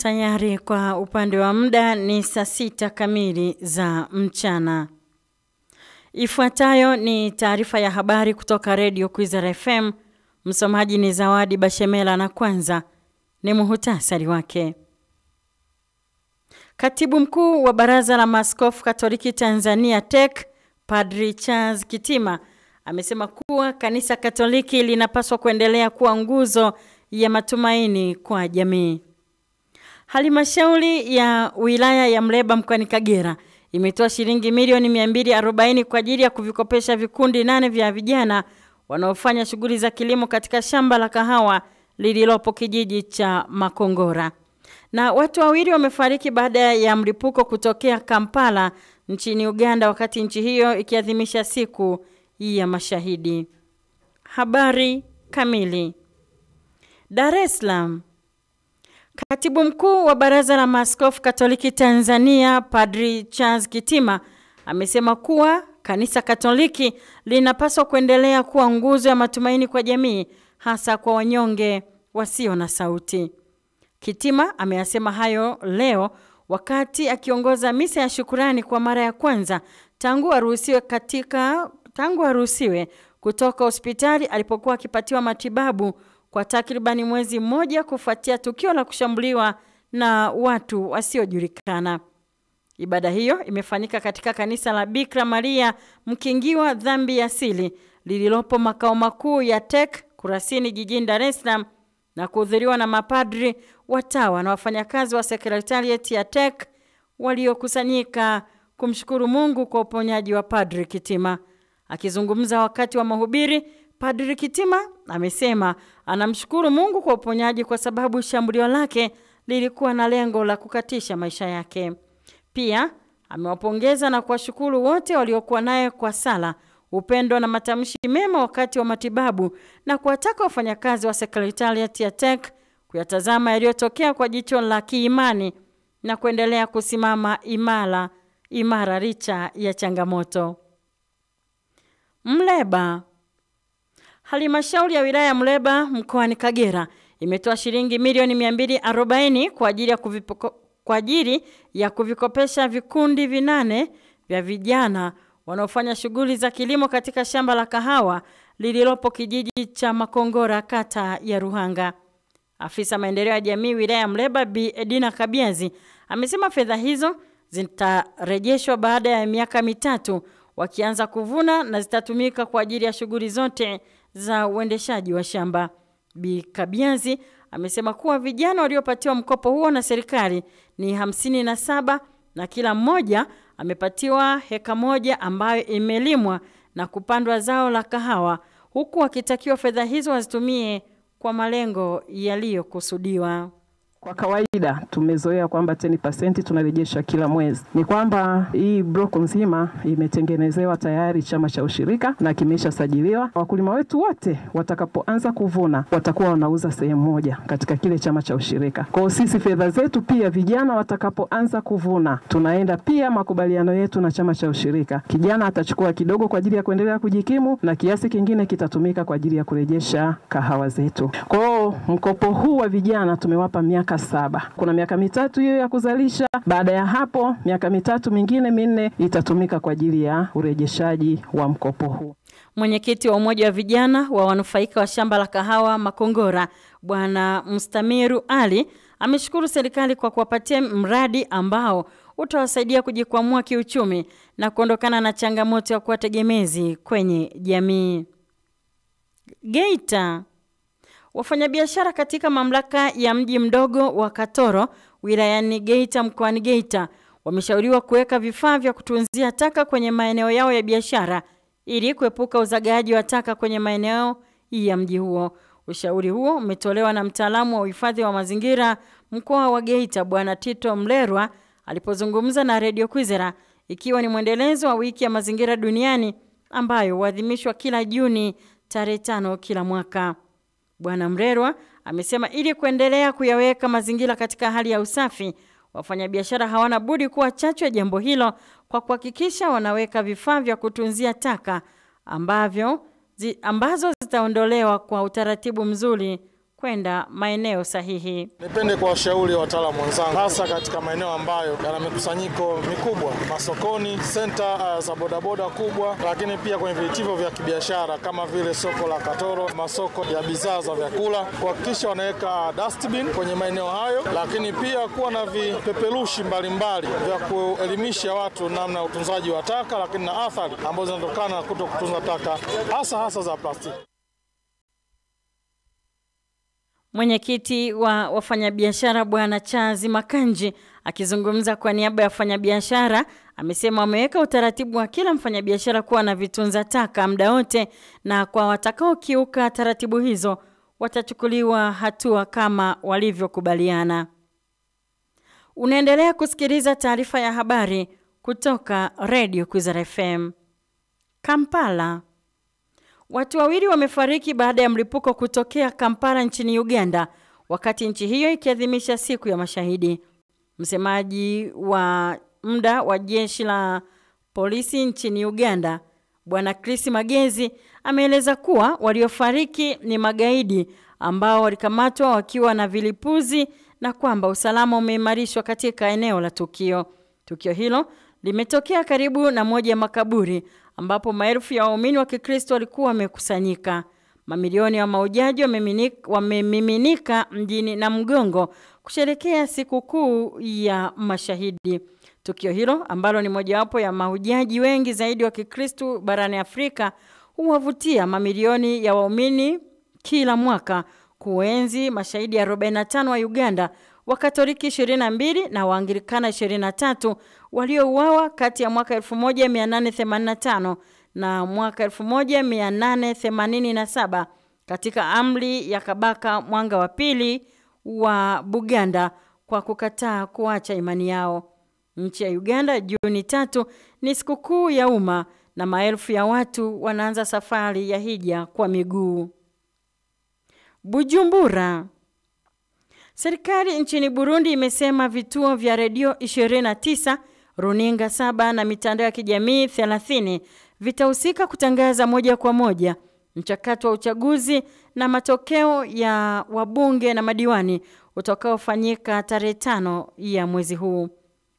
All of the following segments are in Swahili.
Tayari kwa upande wa muda ni saa 6 kamili za mchana. Ifuatayo ni taarifa ya habari kutoka Radio Kwizera FM. Msomaji ni Zawadi Bashemela na kwanza ni muhutasari wake. Katibu mkuu wa Baraza la Maaskofu Katoliki Tanzania TEC, Padri Charles Kitima, amesema kuwa kanisa Katoliki linapaswa kuendelea kuwa nguzo ya matumaini kwa jamii. Halmashauri ya wilaya ya Mleba mkoani Kagera imetoa shilingi milioni 240 kwa ajili ya kuvikopesha vikundi 8 vya vijana wanaofanya shughuli za kilimo katika shamba la kahawa lililopo kijiji cha Makongora. Na watu wawili wamefariki baada ya mlipuko kutokea Kampala nchini Uganda wakati nchi hiyo ikiadhimisha siku ya mashahidi. Habari kamili. Dar es Salaam. Katibu mkuu wa Baraza la Maaskofu Katoliki Tanzania Padri Charles Kitima amesema kuwa kanisa Katoliki linapaswa kuendelea kuwa nguzo ya matumaini kwa jamii, hasa kwa wanyonge wasio na sauti. Kitima ameyasema hayo leo wakati akiongoza misa ya shukrani kwa mara ya kwanza tangu aruhusiwe kutoka hospitali alipokuwa akipatiwa matibabu kwa takribani mwezi mmoja kufuatia tukio la kushambuliwa na watu wasiojulikana. Ibada hiyo imefanyika katika kanisa la Bikira Maria Mkingiwa Dhambi ya Asili lililopo makao makuu ya TEC Kurasini jijini Dar es Salaam na kuhudhuriwa na mapadri, watawa na wafanyakazi wa sekretarieti ya TEC waliokusanyika kumshukuru Mungu kwa uponyaji wa Padri Kitima. Akizungumza wakati wa mahubiri, Padri Kitima amesema anamshukuru Mungu kwa uponyaji kwa sababu shambulio lake lilikuwa na lengo la kukatisha maisha yake. Pia amewapongeza na kuwashukuru wote waliokuwa naye kwa sala, upendo na matamshi mema wakati wa matibabu na kuwataka wafanyakazi wa sekretarieti ya TEC kuyatazama yaliyotokea kwa jicho la kiimani na kuendelea kusimama imara licha ya changamoto. Mleba. Halmashauri ya wilaya ya Mleba mkoani Kagera imetoa shilingi milioni 240 kwa ajili ya kuvikopesha vikundi 8 vya vijana wanaofanya shughuli za kilimo katika shamba la kahawa lililopo kijiji cha Makongora kata ya Ruhanga. Afisa maendeleo ya jamii wilaya ya Mleba Bi Edina Kabiazi amesema fedha hizo zitarejeshwa baada ya miaka 3 wakianza kuvuna na zitatumika kwa ajili ya shughuli zote za uendeshaji wa shamba. Bi Kabiazi amesema kuwa vijana waliopatiwa mkopo huo na serikali ni 57 na kila mmoja amepatiwa heka moja ambayo imelimwa na kupandwa zao la kahawa, huku wakitakiwa fedha hizo wazitumie kwa malengo yaliyokusudiwa. Kwa kawaida tumezoea kwamba 10% tunarejesha kila mwezi. Ni kwamba hii block nzima imetengenezewa tayari chama cha ushirika na kimeshasajiliwa. Wakulima wetu wote watakapoanza kuvuna watakuwa wanauza sehemu moja katika kile chama cha ushirika. Kwa sisi fedha zetu pia vijana watakapoanza kuvuna tunaenda pia makubaliano yetu na chama cha ushirika. Kijana atachukua kidogo kwa ajili ya kuendelea kujikimu na kiasi kingine kitatumika kwa ajili ya kurejesha kahawa zetu. Kwa mkopo huu wa vijana tumewapa miaka 7. Kuna miaka 3 hiyo ya kuzalisha. Baada ya hapo miaka 3 mingine 4 itatumika kwa ajili ya urejeshaji wa mkopo huu. Mwenyekiti wa umoja wa vijana wa wanufaika wa shamba la kahawa Makongora, Bwana Mustamiru Ali, ameshukuru serikali kwa kuwapatia mradi ambao utawasaidia kujikwamua kiuchumi na kuondokana na changamoto ya kuwa tegemezi kwenye jamii. Geita. Wafanyabiashara katika mamlaka ya mji mdogo wa Katoro wilayani Geita mkoani Geita wameshauriwa kuweka vifaa vya kutunzia taka kwenye maeneo yao ya biashara ili kuepuka uzagaaji wa taka kwenye maeneo ya mji huo. Ushauri huo umetolewa na mtaalamu wa uhifadhi wa mazingira mkoa wa Geita Bwana Tito Mlerwa alipozungumza na Radio Kwizera, ikiwa ni mwendelezo wa wiki ya mazingira duniani ambayo huadhimishwa kila Juni tarehe 5 kila mwaka. Bwana Mlerwa amesema ili kuendelea kuyaweka mazingira katika hali ya usafi, wafanyabiashara hawana budi kuwa chachu ya jambo hilo kwa kuhakikisha wanaweka vifaa vya kutunzia taka ambazo zitaondolewa kwa utaratibu mzuri kwenda maeneo sahihi. Nipende kuwashauri wataalamu wenzangu hasa katika maeneo ambayo yana mikusanyiko mikubwa, masokoni, senta za bodaboda kubwa, lakini pia kwenye vitivo vya kibiashara kama vile soko la Katoro, masoko ya bidhaa za vyakula, kuhakikisha wanaweka dustbin kwenye maeneo hayo, lakini pia kuwa na vipeperushi mbalimbali vya kuelimisha watu namna ya utunzaji wa taka, lakini na athari ambazo zinatokana na kutokutunza taka hasa za plastiki. Mwenyekiti wa wafanyabiashara Bwana Chazi Makanji akizungumza kwa niaba ya wafanyabiashara amesema wameweka utaratibu wa kila mfanyabiashara kuwa na vitunza taka muda wote, na kwa watakao kiuka taratibu hizo watachukuliwa hatua kama walivyokubaliana. Unaendelea kusikiliza taarifa ya habari kutoka Radio Kwizera FM. Kampala. Watu wawili wamefariki baada ya mlipuko kutokea Kampala nchini Uganda wakati nchi hiyo ikiadhimisha siku ya mashahidi. Msemaji wa muda wa jeshi la polisi nchini Uganda, Bwana Chris Magezi, ameeleza kuwa waliofariki ni magaidi ambao walikamatwa wakiwa na vilipuzi na kwamba usalama umeimarishwa katika eneo la tukio. Tukio hilo limetokea karibu na moja ya makaburi ambapo maelfu ya waumini wa Kikristo walikuwa wamekusanyika. Mamilioni ya mahujaji wamemiminika mjini Namgongo kusherehekea sikukuu ya mashahidi. Tukio hilo ambalo ni mojawapo ya mahujaji wengi zaidi wa Kikristo barani Afrika huwavutia mamilioni ya waumini kila mwaka kuenzi mashahidi 45 wa Uganda, Wakatoliki 22 na Waanglikana 23 waliouawa kati ya mwaka 1885 na mwaka 1887 katika amri ya Kabaka Mwanga wa Pili wa Buganda kwa kukataa kuacha imani yao. Nchi ya Uganda Juni 3 ni sikukuu ya umma na maelfu ya watu wanaanza safari ya hija kwa miguu. Bujumbura. Serikali nchini Burundi imesema vituo vya redio 29, runinga 7 na mitandao ya kijamii 30 vitahusika kutangaza moja kwa moja mchakato wa uchaguzi na matokeo ya wabunge na madiwani utakaofanyika tarehe 5 ya mwezi huu.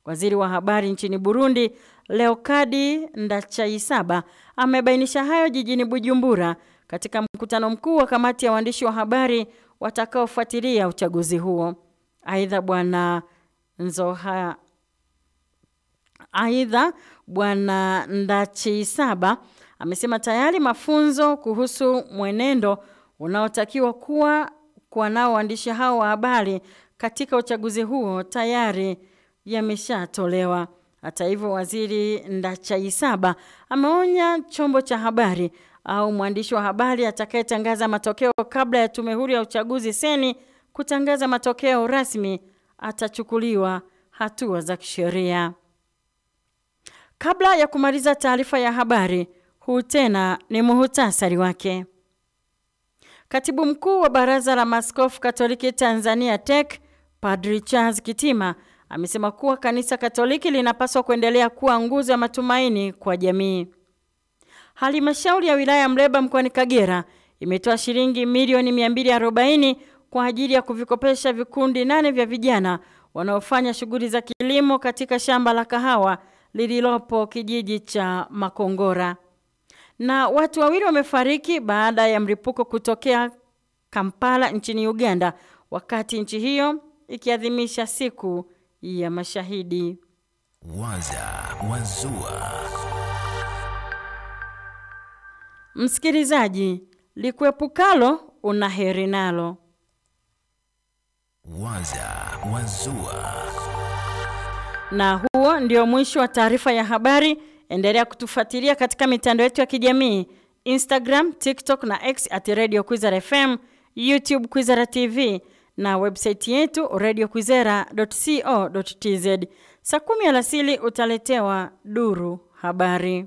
Waziri wa habari nchini Burundi, Leokadi Ndachayisaba, amebainisha hayo jijini Bujumbura katika mkutano mkuu wa kamati ya waandishi wa habari watakaofuatilia uchaguzi huo. Aidha Bwana Ndachayisaba amesema tayari mafunzo kuhusu mwenendo unaotakiwa kuwa nao waandishi hao wa habari katika uchaguzi huo tayari yameshatolewa. Hata hivyo, Waziri Ndachayisaba ameonya chombo cha habari au mwandishi wa habari atakayetangaza matokeo kabla ya tume huru ya uchaguzi seni kutangaza matokeo rasmi atachukuliwa hatua za kisheria. Kabla ya kumaliza taarifa ya habari, huu tena ni muhtasari wake. Katibu mkuu wa Baraza la Maaskofu Katoliki Tanzania TEC, Padri Charles Kitima, amesema kuwa kanisa Katoliki linapaswa kuendelea kuwa nguzo ya matumaini kwa jamii. Halmashauri ya wilaya Mleba mkoani Kagera imetoa shilingi milioni 240 kwa ajili ya kuvikopesha vikundi 8 vya vijana wanaofanya shughuli za kilimo katika shamba la kahawa lililopo kijiji cha Makongora. Na watu wawili wamefariki baada ya mlipuko kutokea Kampala nchini Uganda wakati nchi hiyo ikiadhimisha siku ya mashahidi. Wazua. Msikilizaji, likuepukalo una heri nalo. Wazua. Na huo ndio mwisho wa taarifa ya habari. Endelea kutufuatilia katika mitandao yetu ya kijamii, Instagram, TikTok na X @Radio Kwizera FM, YouTube Kwizera TV na website yetu radiokwizera.co.tz. Saa 10 alasiri utaletewa duru habari.